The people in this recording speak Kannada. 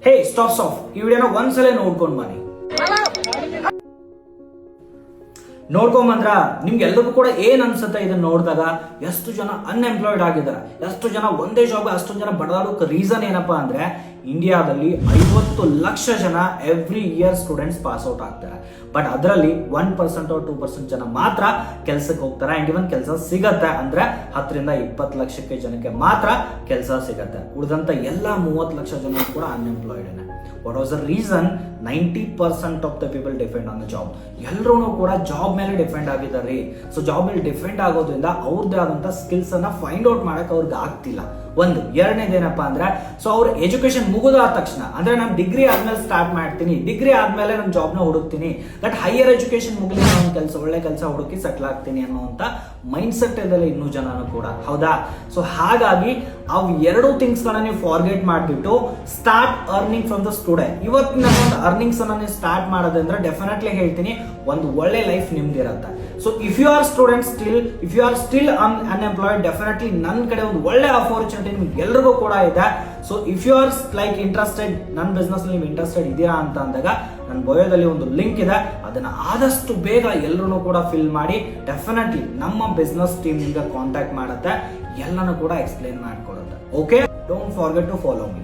ಹೇ ಸ್ಟಾಪ್ ಈ ವಿಡಿಯೋನ ಒಂದ್ಸಲ ನೋಡ್ಕೊಂಡು ಬನ್ನಿ. ನೋಡ್ಕೊಂಬಂದ್ರ ನಿಮ್ಗೆಲ್ರಿಗೂ ಕೂಡ ಏನ್ ಅನ್ಸುತ್ತೆ ಇದನ್ನ ನೋಡಿದಾಗ? ಎಷ್ಟು ಜನ ಅನ್ಎಂಪ್ಲಾಯ್ಡ್ ಆಗಿದ್ದಾರೆ, ಎಷ್ಟು ಜನ ಒಂದೇ ಜಾಬ್, ಅಷ್ಟೊಂದು ಜನ ಬಡದಾಡೋಕೆ ರೀಸನ್ ಏನಪ್ಪಾ ಅಂದ್ರೆ ಇಂಡಿಯಾದಲ್ಲಿ 50 ಲಕ್ಷ ಜನ every year students pass out ಆಗ್ತಾರೆ. ಬಟ್ ಅದರಲ್ಲಿ 1% 2% ಜನ ಮಾತ್ರ ಕೆಲ್ಸಕ್ಕೆ ಹೋಗ್ತಾರೆ. ಅಂಡ್ ಇವನ್ ಕೆಲಸ ಸಿಗತ್ತೆ ಅಂದ್ರೆ 10 ರಿಂದ 20 ಲಕ್ಷಕ್ಕೆ ಜನಕ್ಕೆ ಮಾತ್ರ ಕೆಲಸ ಸಿಗತ್ತೆ. ಉಳಿದಂತ ಎಲ್ಲ 30 ಲಕ್ಷ ಜನ ಕೂಡ unemployed. What was the reason? 90% of the people depend on the job. ಎಲ್ಲರೂ ಕೂಡ ಜಾಬ್ ಮೇಲೆ ಡಿಪೆಂಡ್ ಆಗಿದ್ದಾರೆ. ಸೊ ಜಾಬ್ ಮೇಲೆ ಡಿಪೆಂಡ್ ಆಗೋದ್ರಿಂದ ಅವ್ರದ್ದೇ ಆದಂತ ಸ್ಕಿಲ್ಸ್ ಅನ್ನ ಫೈಂಡ್ ಔಟ್ ಮಾಡಕ್ ಅವ್ರಿಗೆ ಆಗ್ತಿಲ್ಲ. ಒಂದು ಎರಡನೇದೇನಪ್ಪಾ ಅಂದ್ರೆ, ಸೊ ಅವ್ರ ಎಜುಕೇಶನ್ ಮುಗಿದಾದ ತಕ್ಷಣ, ಅಂದ್ರೆ ನಾನು ಡಿಗ್ರಿ ಆದ್ಮೇಲೆ ಸ್ಟಾರ್ಟ್ ಮಾಡ್ತೀನಿ, ಡಿಗ್ರಿ ಆದ್ಮೇಲೆ ನಾನು ಜಾಬ್ನ ಹುಡುಕ್ತೀನಿ, ಬಟ್ ಹೈಯರ್ ಎಜುಕೇಶನ್ ಮುಗಿದ ನಾನು ಕೆಲಸ, ಒಳ್ಳೆ ಕೆಲಸ ಹುಡುಕಿ ಸೆಟ್ಲ್ ಆಗ್ತೀನಿ ಅನ್ನುವಂತ ಮೈಂಡ್ ಸೆಟ್ ಇದೆಲ್ಲ ಇನ್ನೂ ಜನನು ಕೂಡ, ಹೌದಾ? ಸೊ ಹಾಗಾಗಿ ಅವ್ ಎರಡು ಥಿಂಗ್ಸ್ ಗಳನ್ನ ನೀವು ಫಾರ್ಗೆಟ್ ಮಾಡಿಬಿಟ್ಟು start earning from the student. ಇವತ್ತಿನ ಒಂದು ಅರ್ನಿಂಗ್ಸ್ ಅನ್ನ ನೀವು ಸ್ಟಾರ್ಟ್ ಮಾಡೋದಂದ್ರೆ ಡೆಫಿನೆಟ್ಲಿ ಹೇಳ್ತೀನಿ ಒಂದು ಒಳ್ಳೆ ಲೈಫ್ ನಿಮ್ದಿರತ್ತೆ. So if you are student still unemployed, definitely ನನ್ನ ಕಡೆ ಒಂದು ಒಳ್ಳೆ ಅಪರ್ಚುನಿಟಿ ನಿಮ್ಗೆ ಎಲ್ರಿಗೂ ಕೂಡ ಇದೆ. So if you are like interested, ನನ್ನ ಬಿಸ್ನೆಸ್ ನೀವು ಇಂಟ್ರೆಸ್ಟೆಡ್ ಇದೀರಾ ಅಂತ ಅಂದಾಗ ನನ್ನ ಬಯೋದಲ್ಲಿ ಒಂದು ಲಿಂಕ್ ಇದೆ, ಅದನ್ನ ಆದಷ್ಟು ಬೇಗ ಎಲ್ಲರೂ ಕೂಡ ಫಿಲ್ ಮಾಡಿ. ಡೆಫಿನೆಟ್ಲಿ ನಮ್ಮ ಬಿಸ್ನೆಸ್ ಟೀಮ್ ನಿಮ್ಗೆ ಕಾಂಟ್ಯಾಕ್ಟ್ ಮಾಡುತ್ತೆ, ಎಲ್ಲನೂ ಕೂಡ ಎಕ್ಸ್ಪ್ಲೇನ್ ಮಾಡ್ಕೊಡುತ್ತೆ. Okay, don't forget to follow me.